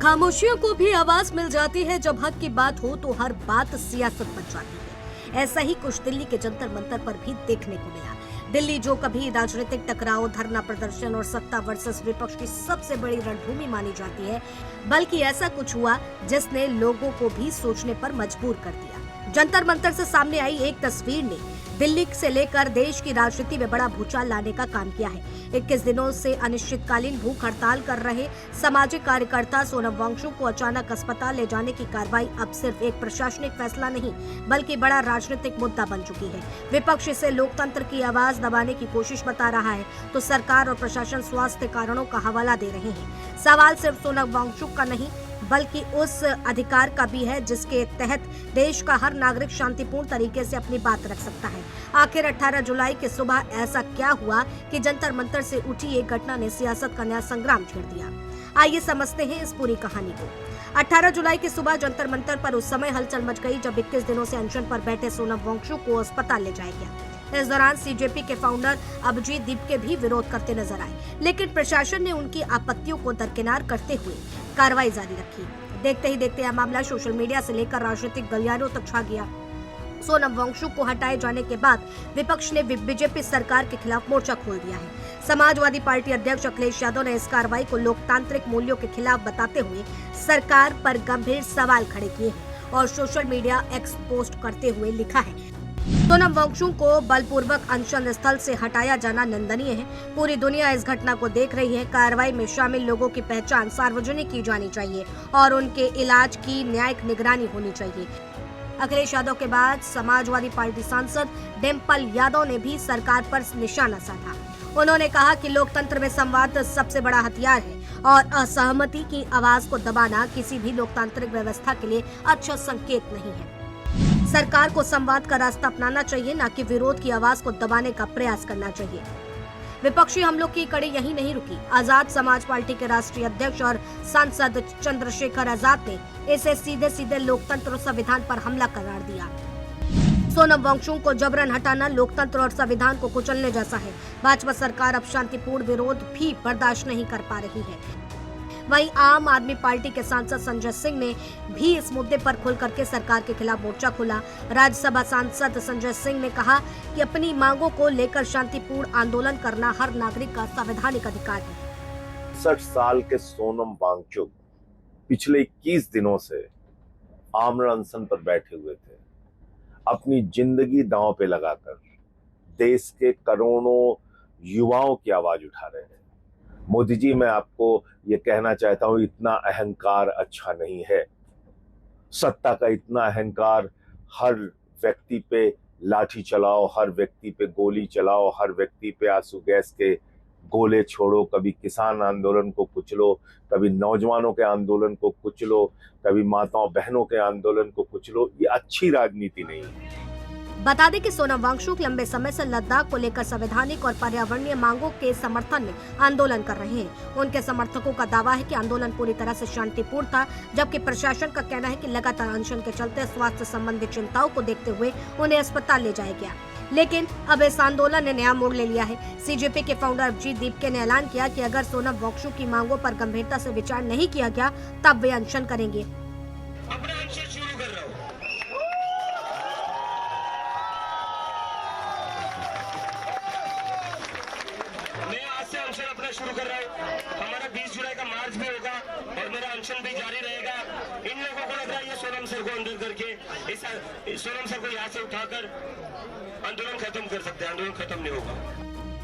खामोशियों को भी आवाज मिल जाती है। जब हक की बात हो तो हर बात सियासत बन जाती है। ऐसा ही कुछ दिल्ली के जंतर मंतर पर भी देखने को मिला। दिल्ली जो कभी राजनीतिक टकराव, धरना प्रदर्शन और सत्ता वर्सेस विपक्ष की सबसे बड़ी रणभूमि मानी जाती है, बल्कि ऐसा कुछ हुआ जिसने लोगों को भी सोचने पर मजबूर कर दिया। जंतर मंतर से सामने आई एक तस्वीर ने दिल्ली से लेकर देश की राजनीति में बड़ा भूचाल लाने का काम किया है। 21 दिनों से अनिश्चितकालीन भूख हड़ताल कर रहे सामाजिक कार्यकर्ता सोनम वांगचुक को अचानक अस्पताल ले जाने की कार्रवाई अब सिर्फ एक प्रशासनिक फैसला नहीं, बल्कि बड़ा राजनीतिक मुद्दा बन चुकी है। विपक्ष इसे लोकतंत्र की आवाज दबाने की कोशिश बता रहा है, तो सरकार और प्रशासन स्वास्थ्य कारणों का हवाला दे रहे हैं। सवाल सिर्फ सोनम वांगचुक का नहीं, बल्कि उस अधिकार का भी है जिसके तहत देश का हर नागरिक शांतिपूर्ण तरीके से अपनी बात रख सकता है। आखिर 18 जुलाई की सुबह ऐसा क्या हुआ कि जंतर मंतर से उठी एक घटना ने सियासत का नया संग्राम छेड़ दिया। आइए समझते हैं इस पूरी कहानी को। 18 जुलाई की सुबह जंतर मंतर पर उस समय हलचल मच गई जब 21 दिनों से अनशन पर बैठे सोनम वांगचुक को अस्पताल ले जाया गया। इस दौरान सीजेपी के फाउंडर अभिजीत दीपके भी विरोध करते नजर आए, लेकिन प्रशासन ने उनकी आपत्तियों को दरकिनार करते हुए कार्रवाई जारी रखी। देखते ही देखते यह मामला सोशल मीडिया से लेकर राजनीतिक गलियारों तक छा गया। सोनम वांगचुक को हटाए जाने के बाद विपक्ष ने बीजेपी सरकार के खिलाफ मोर्चा खोल दिया है। समाजवादी पार्टी अध्यक्ष अखिलेश यादव ने इस कार्रवाई को लोकतांत्रिक मूल्यों के खिलाफ बताते हुए सरकार पर गंभीर सवाल खड़े किए हैं और सोशल मीडिया एक्स पोस्ट करते हुए लिखा है, सोनम वांगचुक को बलपूर्वक अनशन स्थल से हटाया जाना निंदनीय है। पूरी दुनिया इस घटना को देख रही है। कार्रवाई में शामिल लोगों की पहचान सार्वजनिक की जानी चाहिए और उनके इलाज की न्यायिक निगरानी होनी चाहिए। अखिलेश यादव के बाद समाजवादी पार्टी सांसद डिम्पल यादव ने भी सरकार पर निशाना साधा। उन्होंने कहा कि लोकतंत्र में संवाद सबसे बड़ा हथियार है और असहमति की आवाज को दबाना किसी भी लोकतांत्रिक व्यवस्था के लिए अच्छा संकेत नहीं है। सरकार को संवाद का रास्ता अपनाना चाहिए, न कि विरोध की आवाज को दबाने का प्रयास करना चाहिए। विपक्षी हमलों की कड़ी यहीं नहीं रुकी। आजाद समाज पार्टी के राष्ट्रीय अध्यक्ष और सांसद चंद्रशेखर आजाद ने इसे सीधे सीधे लोकतंत्र और संविधान पर हमला करार दिया। सोनम वांगचुक को जबरन हटाना लोकतंत्र और संविधान को कुचलने जैसा है। भाजपा सरकार अब शांतिपूर्ण विरोध भी बर्दाश्त नहीं कर पा रही है। वहीं आम आदमी पार्टी के सांसद संजय सिंह ने भी इस मुद्दे पर खुल करके सरकार के खिलाफ मोर्चा खोला। राज्यसभा सांसद संजय सिंह ने कहा कि अपनी मांगों को लेकर शांतिपूर्ण आंदोलन करना हर नागरिक का संवैधानिक अधिकार है। 60 साल के सोनम वांगचुक पिछले 21 दिनों से आमरण अनशन पर बैठे हुए थे। अपनी जिंदगी दांव पे लगाकर देश के करोड़ों युवाओं की आवाज उठा रहे हैं। मोदी जी, मैं आपको ये कहना चाहता हूं, इतना अहंकार अच्छा नहीं है। सत्ता का इतना अहंकार, हर व्यक्ति पे लाठी चलाओ, हर व्यक्ति पे गोली चलाओ, हर व्यक्ति पे आंसू गैस के गोले छोड़ो, कभी किसान आंदोलन को कुचलो, कभी नौजवानों के आंदोलन को कुचलो, कभी माताओं बहनों के आंदोलन को कुचलो, ये अच्छी राजनीति नहीं है। बता दें कि सोनम वांगचुक लंबे समय से लद्दाख को लेकर संवैधानिक और पर्यावरणीय मांगों के समर्थन में आंदोलन कर रहे हैं। उनके समर्थकों का दावा है कि आंदोलन पूरी तरह से शांतिपूर्ण था, जबकि प्रशासन का कहना है कि लगातार अनशन के चलते स्वास्थ्य संबंधी चिंताओं को देखते हुए उन्हें अस्पताल ले जाया गया। लेकिन अब इस आंदोलन ने नया मोड़ ले लिया है। सीजेपी के फाउंडर अभिजीत दीपके ने ऐलान किया कि अगर सोनम वांगचुक की मांगों पर गंभीरता से विचार नहीं किया गया, तब वे अनशन करेंगे। अपना शुरू कर रहा हूँ। हमारा 20 जुलाई का मार्च भी होगा और मेरा अनशन भी जारी रहेगा। इन लोगों को लग रहा है ये सोनम सर को अंदर करके इस सोनम सर को यहाँ से उठाकर आंदोलन खत्म कर सकते हैं। आंदोलन खत्म नहीं होगा।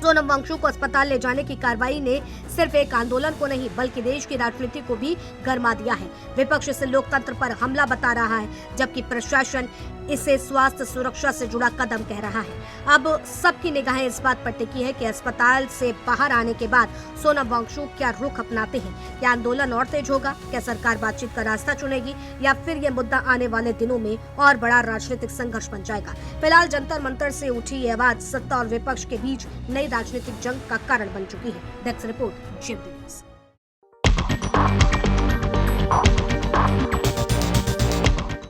सोनम वांगचुक को अस्पताल ले जाने की कार्रवाई ने सिर्फ एक आंदोलन को नहीं, बल्कि देश की राजनीति को भी गरमा दिया है। विपक्ष इसे लोकतंत्र पर हमला बता रहा है, जबकि प्रशासन इसे स्वास्थ्य सुरक्षा से जुड़ा कदम कह रहा है। अब सबकी निगाहें इस बात पर टिकी है कि अस्पताल से बाहर आने के बाद सोनम वांगचुक क्या रुख अपनाते हैं। क्या आंदोलन और तेज होगा? क्या सरकार बातचीत का रास्ता चुनेगी, या फिर यह मुद्दा आने वाले दिनों में और बड़ा राजनीतिक संघर्ष बन जाएगा? फिलहाल जंतर मंतर से उठी ये आवाज सत्ता और विपक्ष के बीच नई राजनीतिक जंग का कारण बन चुकी है। Desk report, GMT news.